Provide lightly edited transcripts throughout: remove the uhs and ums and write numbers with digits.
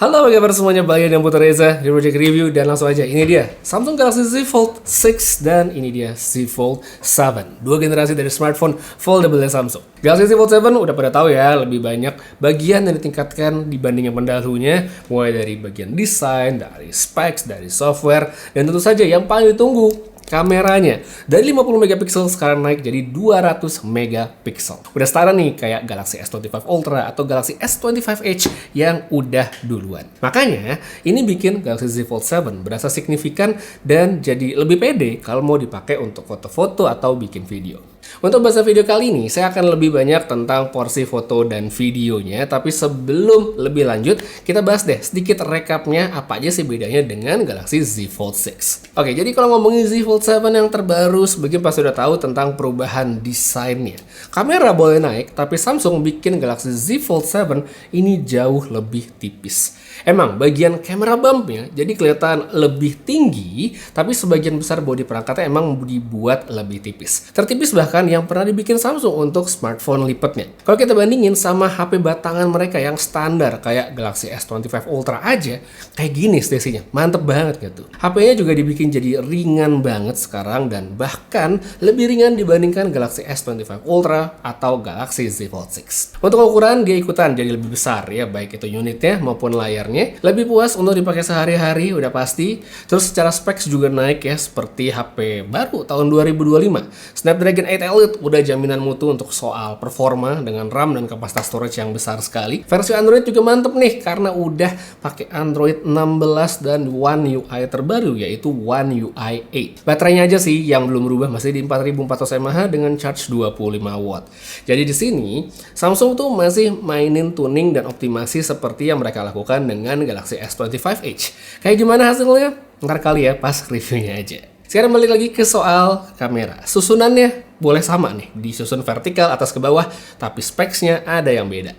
Halo, apa kabar semuanya? Balik dan Putra Reza di Project Review, dan langsung aja, ini dia Samsung Galaxy Z Fold 6 dan ini dia Z Fold 7, dua generasi dari smartphone foldable Samsung. Galaxy Z Fold 7 udah pada tahu ya, lebih banyak bagian yang ditingkatkan dibanding yang pendahulunya, mulai dari bagian desain, dari specs, dari software, dan tentu saja yang paling ditunggu, kameranya. Dari 50 megapiksel sekarang naik jadi 200 megapiksel. Udah setara nih kayak Galaxy S25 Ultra atau Galaxy S25 Edge yang udah duluan. Makanya ini bikin Galaxy Z Fold 7 berasa signifikan dan jadi lebih pede kalau mau dipakai untuk foto-foto atau bikin video. Untuk bahasa video kali ini, saya akan lebih banyak tentang porsi foto dan videonya. Tapi sebelum lebih lanjut, kita bahas deh sedikit rekapnya apa aja sih bedanya dengan Galaxy Z Fold 6. Oke, jadi kalau ngomongin Z Fold 7 yang terbaru, sebagian pasti udah tahu tentang perubahan desainnya. Kamera boleh naik, tapi Samsung bikin Galaxy Z Fold 7 ini jauh lebih tipis. Emang bagian kamera bumpnya jadi kelihatan lebih tinggi, tapi sebagian besar bodi perangkatnya emang dibuat lebih tipis. Tertipis bahkan yang pernah dibikin Samsung untuk smartphone lipatnya. Kalau kita bandingin sama HP batangan mereka yang standar kayak Galaxy S25 Ultra aja, kayak gini stasinya, mantep banget gitu. HP-nya juga dibikin jadi ringan banget sekarang dan bahkan lebih ringan dibandingkan Galaxy S25 Ultra atau Galaxy Z Fold 6. Untuk ukuran dia ikutan jadi lebih besar ya, baik itu unitnya maupun layarnya. Lebih puas untuk dipakai sehari-hari udah pasti. Terus secara specs juga naik ya, seperti HP baru tahun 2025. Snapdragon 8 Elite udah jaminan mutu untuk soal performa dengan RAM dan kapasitas storage yang besar sekali. Versi Android juga mantep nih karena udah pakai Android 16 dan One UI terbaru yaitu One UI 8. Baterainya aja sih yang belum berubah, masih di 4400 mAh dengan charge 25 watt. Jadi di sini Samsung tuh masih mainin tuning dan optimasi seperti yang mereka lakukan dengan Galaxy S25 Edge. Kayak gimana hasilnya? Ntar kali ya pas reviewnya aja. Sekarang balik lagi ke soal kamera. Susunannya boleh sama nih, disusun vertikal atas ke bawah, tapi specsnya ada yang beda.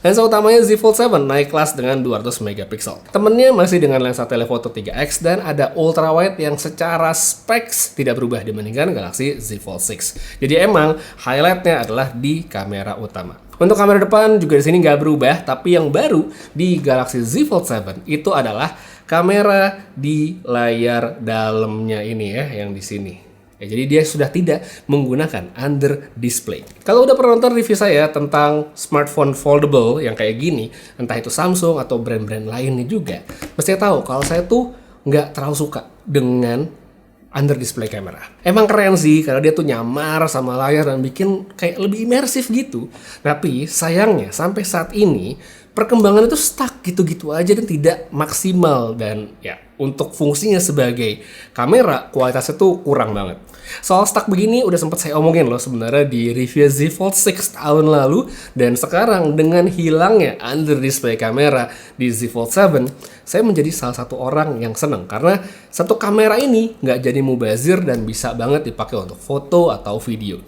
Lensa utamanya Z Fold 7 naik kelas dengan 200 megapiksel. Temennya masih dengan lensa telephoto 3x dan ada ultra wide yang secara specs tidak berubah dibandingkan Galaxy Z Fold 6. Jadi emang highlightnya adalah di kamera utama. Untuk kamera depan juga di sini nggak berubah, tapi yang baru di Galaxy Z Fold 7 itu adalah kamera di layar dalamnya ini ya, yang di sini. Ya, jadi dia sudah tidak menggunakan under display. Kalau udah pernah nonton review saya tentang smartphone foldable yang kayak gini, entah itu Samsung atau brand-brand lainnya juga, pasti tahu kalau saya tuh nggak terlalu suka dengan under display kamera. Emang keren sih karena dia tuh nyamar sama layar dan bikin kayak lebih imersif gitu. Tapi sayangnya sampai saat ini perkembangan itu stuck gitu-gitu aja dan tidak maksimal, dan ya untuk fungsinya sebagai kamera kualitasnya tuh kurang banget. Soal stuck begini udah sempat saya omongin loh sebenarnya di review Z Fold 6 tahun lalu, dan sekarang dengan hilangnya under display kamera di Z Fold 7, saya menjadi salah satu orang yang seneng karena satu kamera ini nggak jadi mubazir dan bisa banget dipakai untuk foto atau video.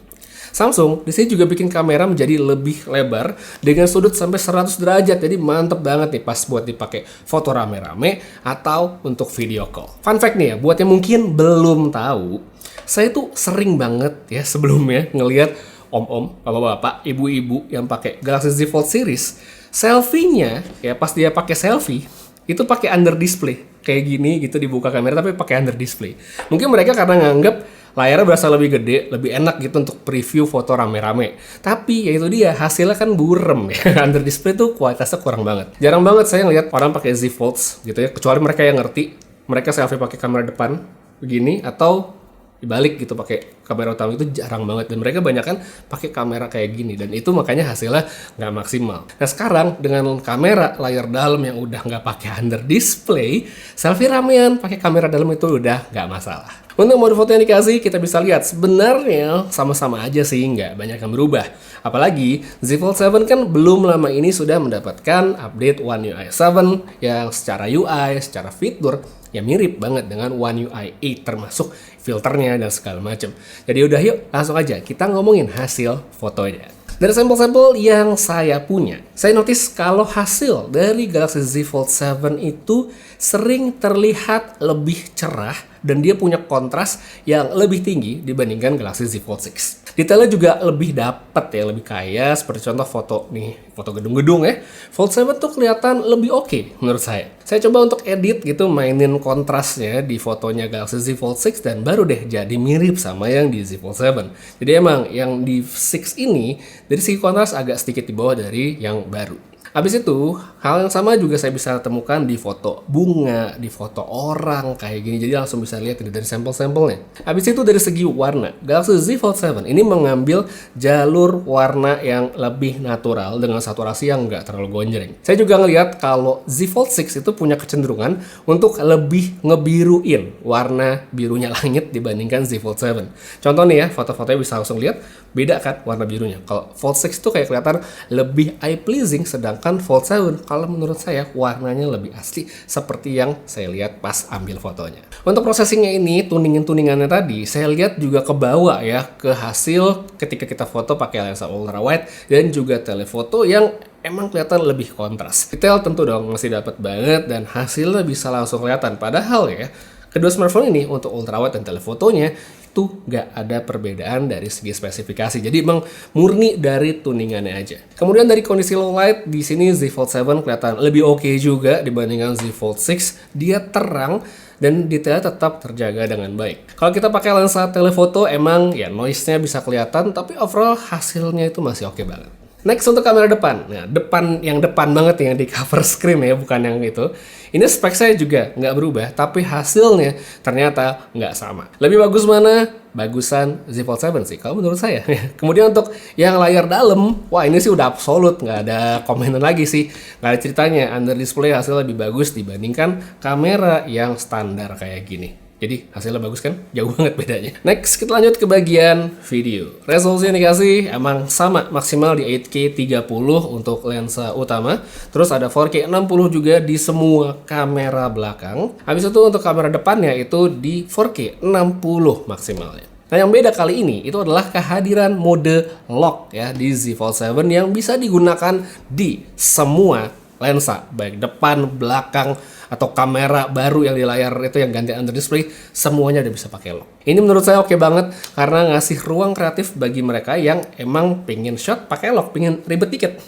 Samsung di sini juga bikin kamera menjadi lebih lebar dengan sudut sampai 100 derajat. Jadi mantep banget nih pas buat dipakai foto rame-rame atau untuk video call. Fun fact nih ya, buat yang mungkin belum tahu, saya tuh sering banget ya sebelumnya ngelihat om-om, bapak-bapak, ibu-ibu yang pakai Galaxy Z Fold series, selfie-nya ya pas dia pakai selfie itu pakai under display kayak gini gitu, dibuka kamera tapi pakai under display. Mungkin mereka karena nganggap layarnya berasa lebih gede, lebih enak gitu untuk preview foto rame-rame. Tapi ya itu dia, hasilnya kan burem ya. Under display tuh kualitasnya kurang banget. Jarang banget saya ngeliat orang pakai Z Folds gitu ya, kecuali mereka yang ngerti. Mereka selfie pakai kamera depan begini atau dibalik gitu pakai kamera utama, itu jarang banget, dan mereka banyak kan pakai kamera kayak gini, dan itu makanya hasilnya nggak maksimal. Nah sekarang dengan kamera layar dalam yang udah nggak pakai under display, selfie ramean pakai kamera dalam itu udah nggak masalah. Untuk mode foto yang dikasih, kita bisa lihat sebenarnya sama-sama aja sih, nggak banyak yang berubah. Apalagi Z Fold 7 kan belum lama ini sudah mendapatkan update One UI 7 yang secara UI, secara fitur ya mirip banget dengan One UI 8, termasuk filternya dan segala macam. Jadi udah yuk langsung aja kita ngomongin hasil fotonya. Dari sampel-sampel yang saya punya, saya notice kalau hasil dari Galaxy Z Fold 7 itu sering terlihat lebih cerah dan dia punya kontras yang lebih tinggi dibandingkan Galaxy Z Fold 6. Detailnya juga lebih dapat ya, lebih kaya. Seperti contoh foto nih, foto gedung-gedung ya. Fold 7 tuh kelihatan lebih oke menurut saya. Saya coba untuk edit gitu, mainin kontrasnya di fotonya Galaxy Z Fold 6 dan baru deh jadi mirip sama yang di Z Fold 7. Jadi emang yang di 6 ini dari segi kontras agak sedikit di bawah dari yang baru. Habis itu, hal yang sama juga saya bisa temukan di foto bunga, di foto orang kayak gini. Jadi langsung bisa lihat ini dari sampel-sampelnya. Habis itu dari segi warna, Galaxy Z Fold 7 ini mengambil jalur warna yang lebih natural dengan saturasi yang nggak terlalu gonjreng. Saya juga ngelihat kalau Z Fold 6 itu punya kecenderungan untuk lebih ngebiruin warna birunya langit dibandingkan Z Fold 7. Contoh nih ya, foto-fotonya bisa langsung lihat, beda kan warna birunya. Kalau Fold 6 itu kayak kelihatan lebih eye pleasing, sedangkan Fold 7 kalau menurut saya warnanya lebih asli seperti yang saya lihat pas ambil fotonya. Untuk processingnya ini, tuningannya tadi saya lihat juga kebawa ya ke hasil ketika kita foto pakai lensa ultra wide dan juga telefoto yang emang kelihatan lebih kontras. Detail tentu dong masih dapat banget dan hasilnya bisa langsung kelihatan. Padahal ya, kedua smartphone ini untuk ultrawide dan telefotonya itu nggak ada perbedaan dari segi spesifikasi. Jadi emang murni dari tuningannya aja. Kemudian dari kondisi low light, di sini Z Fold 7 kelihatan lebih oke juga dibandingkan Z Fold 6. Dia terang dan detailnya tetap terjaga dengan baik. Kalau kita pakai lensa telefoto emang ya noise-nya bisa kelihatan, tapi overall hasilnya itu masih oke banget. Next untuk kamera depan. Nah, depan banget yang di cover screen ya, bukan yang itu. Ini spek saya juga nggak berubah, tapi hasilnya ternyata nggak sama. Lebih bagus mana? Bagusan Z Fold 7 sih, kalau menurut saya. Kemudian untuk yang layar dalam, wah ini sih udah absolut, nggak ada komenan lagi sih. Nggak ada ceritanya, under display hasil lebih bagus dibandingkan kamera yang standar kayak gini. Jadi hasilnya bagus kan? Jauh banget bedanya. Next, kita lanjut ke bagian video. Resolusi yang dikasih emang sama, maksimal di 8K 30 untuk lensa utama. Terus ada 4K 60 juga di semua kamera belakang. Habis itu untuk kamera depannya itu di 4K 60 maksimalnya. Nah yang beda kali ini itu adalah kehadiran mode lock ya di Z Fold 7 yang bisa digunakan di semua lensa, baik depan, belakang, atau kamera baru yang di layar itu yang ganti under display, semuanya udah bisa pakai lock. Ini menurut saya oke banget karena ngasih ruang kreatif bagi mereka yang emang pengen shot pakai lock, pengen ribet dikit.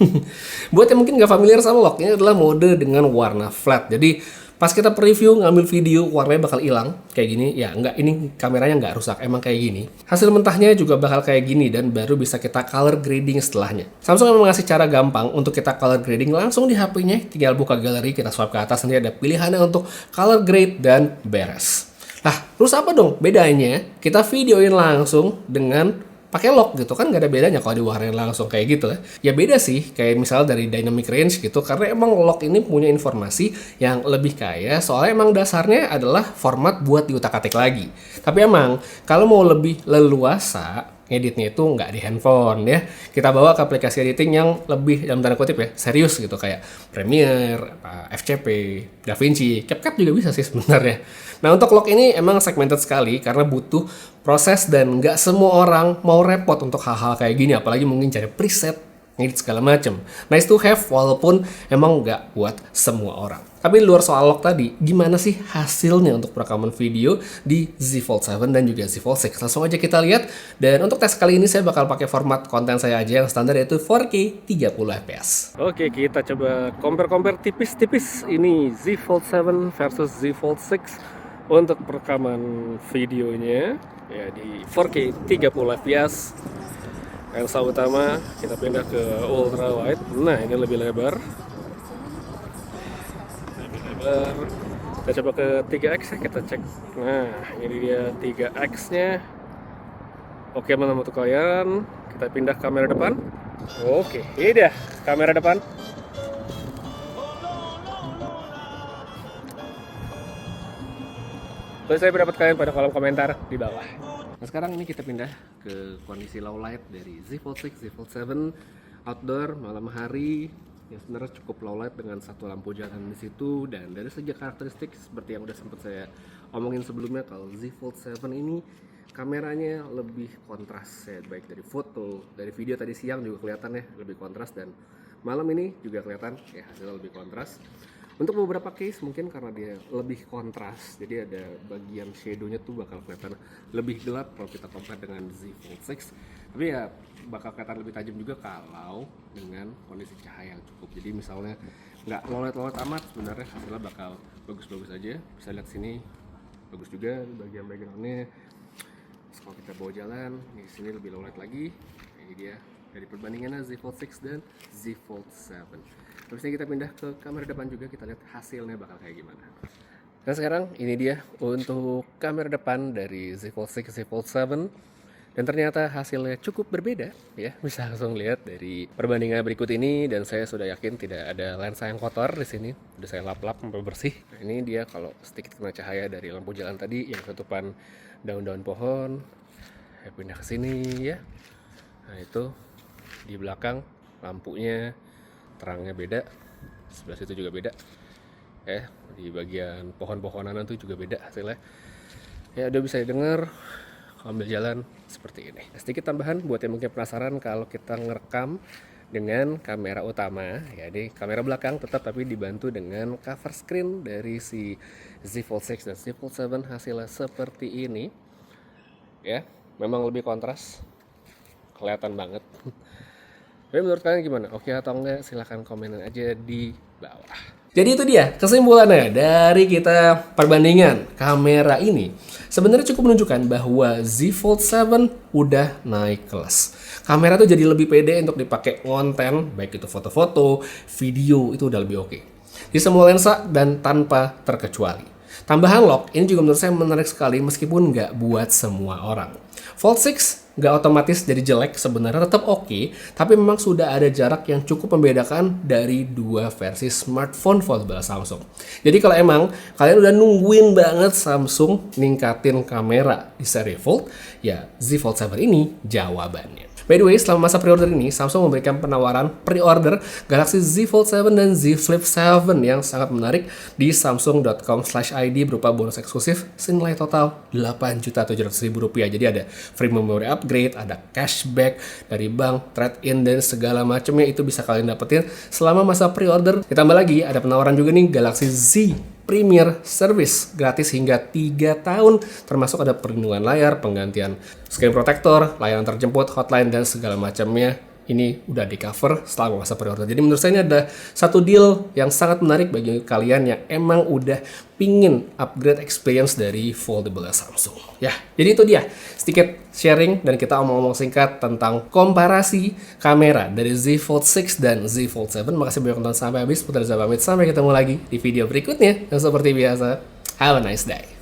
Buat yang mungkin nggak familiar sama lock, ini adalah mode dengan warna flat. Jadi pas kita preview ngambil video warnanya bakal hilang kayak gini, ya enggak, ini kameranya nggak rusak, emang kayak gini. Hasil mentahnya juga bakal kayak gini dan baru bisa kita color grading setelahnya. Samsung memang ngasih cara gampang untuk kita color grading langsung di HP-nya, tinggal buka galeri, kita swipe ke atas, nanti ada pilihannya untuk color grade dan beres. Nah, terus apa dong bedanya kita videoin langsung dengan pakai lock gitu kan? Nggak ada bedanya kalau diwarnain langsung kayak gitu ya. Ya beda sih, kayak misal dari dynamic range gitu, karena emang lock ini punya informasi yang lebih kaya, soalnya emang dasarnya adalah format buat diutak-atik lagi. Tapi emang kalau mau lebih leluasa ngeditnya itu nggak di handphone ya, kita bawa ke aplikasi editing yang lebih dalam tanda kutip ya serius gitu, kayak Premiere, FCP, DaVinci, CapCut juga bisa sih sebenarnya. Nah untuk lock ini emang segmented sekali karena butuh proses dan nggak semua orang mau repot untuk hal-hal kayak gini, apalagi mungkin cari preset, ngedit segala macem. Nice to have walaupun emang nggak buat semua orang. Tapi di luar soal lock tadi, gimana sih hasilnya untuk perekaman video di Z Fold 7 dan juga Z Fold 6? Langsung aja kita lihat. Dan untuk tes kali ini saya bakal pakai format konten saya aja yang standar, yaitu 4K 30 fps. Oke, kita coba compare tipis-tipis ini Z Fold 7 versus Z Fold 6 untuk perekaman videonya ya di 4K 30 fps. Lensa utama kita pindah ke ultra wide. Nah, ini lebih lebar. Kita coba ke 3x ya, kita cek. Nah, ini dia 3x nya. Oke, mana untuk kalian, kita pindah kamera depan. Oke, ini dia kamera depan. Boleh saya pendapat kalian pada kolom komentar di bawah. Nah sekarang ini kita pindah ke kondisi low light dari Z Fold 6, Z Fold 7 outdoor malam hari. Yang sebenarnya cukup low light dengan satu lampu jalan di situ, dan dari segi karakteristik seperti yang udah sempat saya omongin sebelumnya, kalau Z Fold 7 ini kameranya lebih kontras ya, baik dari foto, dari video tadi siang juga kelihatan ya lebih kontras, dan malam ini juga kelihatan ya hasilnya lebih kontras. Untuk beberapa case mungkin karena dia lebih kontras, jadi ada bagian shadow-nya tuh bakal kelihatan lebih gelap kalau kita compare dengan Z Fold 6. Tapi ya bakal kelihatan lebih tajam juga kalau dengan kondisi cahaya yang cukup. Jadi misalnya nggak lolet-lolet amat, sebenarnya hasilnya bakal bagus-bagus aja. Bisa lihat sini bagus juga bagian background-nya. Terus kalau kita bawa jalan, di sini lebih lolet lagi. Ini dia dari perbandingannya Z Fold 6 dan Z Fold 7. Terus kita pindah ke kamera depan juga, kita lihat hasilnya bakal kayak gimana. Nah sekarang ini dia untuk kamera depan dari Z Fold 6, Z Fold 7. Dan ternyata hasilnya cukup berbeda ya. Bisa langsung lihat dari perbandingan berikut ini, dan saya sudah yakin tidak ada lensa yang kotor di sini. Udah saya lap-lap sampai bersih. Nah, ini dia kalau sedikit kena cahaya dari lampu jalan tadi yang ketutupan daun-daun pohon. Saya pindah ke sini ya. Nah itu di belakang lampunya terangnya beda, sebelah situ juga beda di bagian pohon-pohonan itu juga beda hasilnya ya. Udah bisa dengar ambil jalan seperti ini. Sedikit tambahan buat yang mungkin penasaran, kalau kita ngerekam dengan kamera utama ya, ini kamera belakang tetap tapi dibantu dengan cover screen dari si Z Fold 6 dan Z Fold 7, hasilnya seperti ini ya. Memang lebih kontras, kelihatan banget. Tapi menurut kalian gimana? Oke atau enggak? Silahkan komen aja di bawah. Jadi itu dia kesimpulannya dari kita perbandingan kamera ini. Sebenarnya cukup menunjukkan bahwa Z Fold 7 udah naik kelas. Kamera tuh jadi lebih pede untuk dipakai konten, baik itu foto-foto, video, itu udah lebih oke. Di semua lensa dan tanpa terkecuali. Tambahan lock ini juga menurut saya menarik sekali meskipun nggak buat semua orang. Fold 6 nggak otomatis jadi jelek, sebenarnya tetap oke, tapi memang sudah ada jarak yang cukup membedakan dari dua versi smartphone foldable Samsung. Jadi kalau emang kalian udah nungguin banget Samsung ningkatin kamera di seri Fold, ya Z Fold 7 ini jawabannya. By the way, selama masa pre-order ini, Samsung memberikan penawaran pre-order Galaxy Z Fold 7 dan Z Flip 7 yang sangat menarik di samsung.com/id berupa bonus eksklusif senilai total Rp8.700.000. Jadi ada free memory upgrade, ada cashback dari bank, trade-in, dan segala macamnya itu bisa kalian dapetin selama masa pre-order. Ditambah lagi ada penawaran juga nih Galaxy Z Premier Service gratis hingga 3 tahun, termasuk ada perlindungan layar, penggantian screen protector, layanan terjemput, hotline, dan segala macamnya. Ini udah di cover selama masa pre-order. Jadi menurut saya ini ada satu deal yang sangat menarik bagi kalian yang emang udah pingin upgrade experience dari foldable Samsung. Ya, jadi itu dia sedikit sharing dan kita omong-omong singkat tentang komparasi kamera dari Z Fold 6 dan Z Fold 7. Makasih banyak nonton sampai habis. Putra Reza pamit, sampai ketemu lagi di video berikutnya. Dan seperti biasa, have a nice day.